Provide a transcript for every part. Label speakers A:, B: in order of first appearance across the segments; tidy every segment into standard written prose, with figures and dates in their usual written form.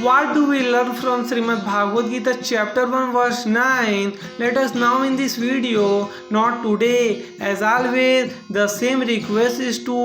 A: What do we learn from Shrimad Bhagavad Gita Chapter 1 verse 9? Let us now in this video, not today. As always, the same request is to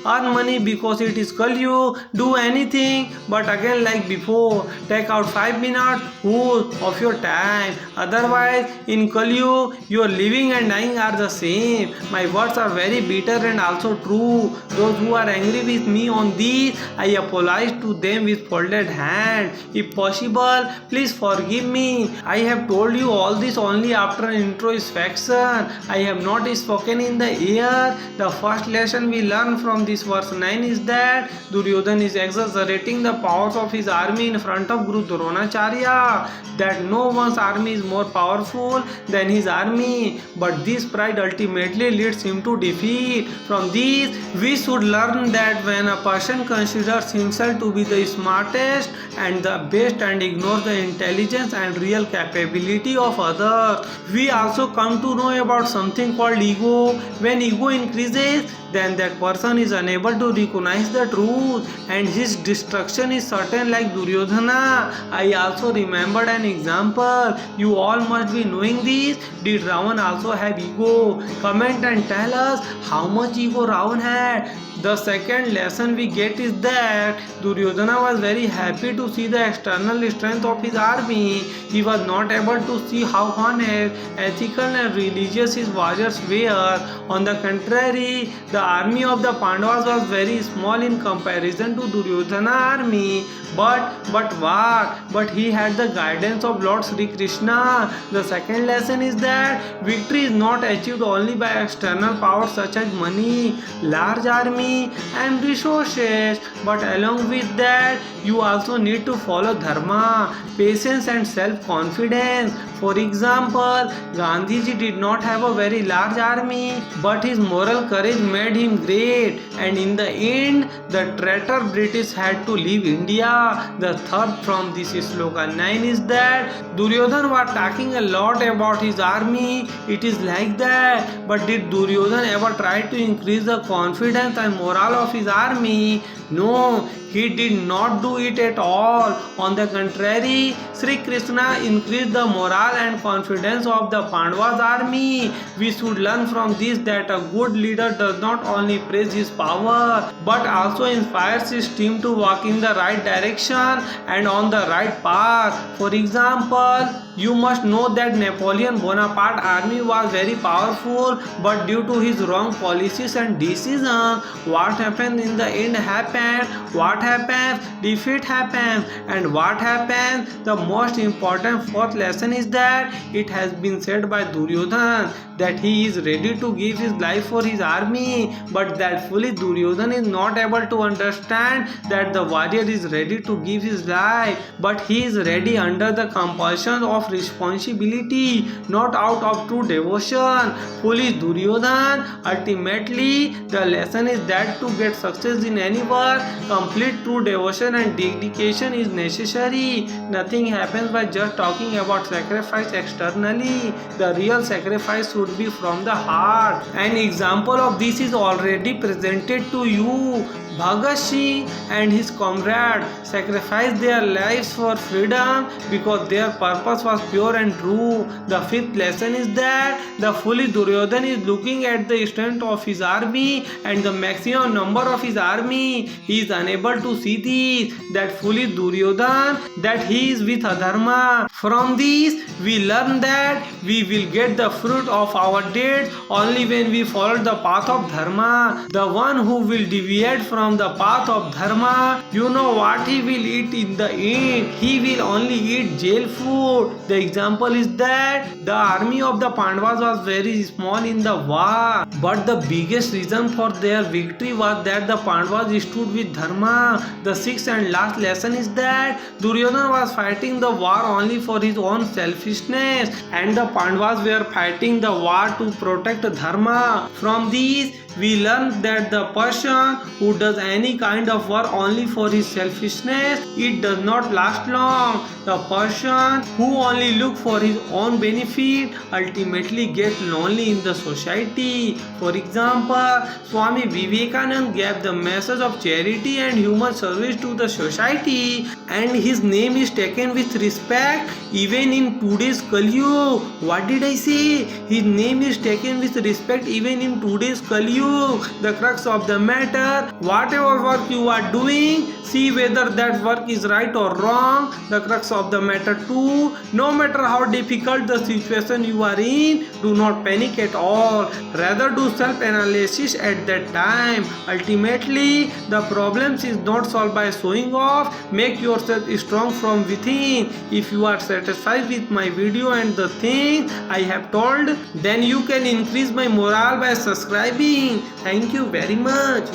A: earn money because it is Kalyu. Do anything, but again like before, take out 5 minutes of your time. Otherwise, in Kalyu, your living and dying are the same. My words are very bitter and also true. Those who are angry with me on these, I apologize to them with folded hands. If possible, please forgive me. I have told you all this only after introspection. I have not spoken in the air. The first lesson we learn from this verse 9 is that Duryodhana is exaggerating the powers of his army in front of Guru Dronacharya. That no one's army is more powerful than his army. But this pride ultimately leads him to defeat. From this, we should learn that when a person considers himself to be the smartest and the best and ignores the intelligence and real capability of others. We also come to know about something called ego. When ego increases, then that person is unable to recognize the truth and his destruction is certain, like Duryodhana. I also remembered an example. You all must be knowing this. Did Ravan also have ego? Comment and tell us how much ego Ravan had. The second lesson we get is that Duryodhana was very happy to see the external strength of his army. He was not able to see how honest, ethical and religious his warriors were. On the contrary, the army of the Pandavas was very small in comparison to Duryodhana army. But what? But he had the guidance of Lord Sri Krishna. The second lesson is that victory is not achieved only by external powers such as money, large army and resources, but along with that you also need to follow dharma, patience and self-confidence. For example, Gandhiji did not have a very large army, but his moral courage made him great, and in the end the traitor British had to leave India. The third from this slogan 9 is that Duryodhana was talking a lot about his army. It is like that, but did Duryodhana ever try to increase the confidence and morale of his army? No, he did not do it at all. On the contrary, Sri Krishna increased the morale and confidence of the Pandavas army. We should learn from this that a good leader does not only praise his power but also inspires his team to walk in the right direction and on the right path. For example, you must know that Napoleon Bonaparte army was very powerful, but due to his wrong policies and decisions, what happened in the end happened. What happens? Defeat happens. And what happens? The most important fourth lesson is that it has been said by Duryodhana that he is ready to give his life for his army, but that fully Duryodhana is not able to understand that the warrior is ready to give his life, but he is ready under the compulsion of responsibility, not out of true devotion. Foolish Duryodhana. Ultimately, the lesson is that to get success in any work, complete true devotion and dedication is necessary. Nothing happens by just talking about sacrifice externally. The real sacrifice should be from the heart. An example of this is already presented to you. Bhagat Singh and his comrade sacrificed their lives for freedom because their purpose was pure and true. The fifth lesson is that the foolish Duryodhana is looking at the strength of his army and the maximum number of his army. He is unable to see this, that foolish Duryodhana, that he is with adharma. From this, we learn that we will get the fruit of our deeds only when we follow the path of dharma. The one who will deviate from the path of dharma, you know what he will eat in the end? He will only eat jail food. The example is that the army of the Pandavas was very small in the war, but the biggest reason for their victory was that the Pandavas stood with dharma. The sixth and last lesson is that Duryodhana was fighting the war only for his own selfishness, and the Pandavas were fighting the war to protect dharma. From these, we learn that the person who does does any kind of work only for his selfishness, it does not last long. The person who only looks for his own benefit ultimately gets lonely in the society. For example, Swami Vivekananda gave the message of charity and human service to the society, and his name is taken with respect even in today's Kali Yuga. What did I say? His name is taken with respect even in today's Kali Yuga. The crux of the matter, whatever work you are doing, see whether that work is right or wrong. The crux of the matter too, no matter how difficult the situation you are in, do not panic at all. Rather do self-analysis at that time. Ultimately, the problems is not solved by showing off. Make yourself strong from within. If you are satisfied with my video and the things I have told, then you can increase my morale by subscribing. Thank you very much.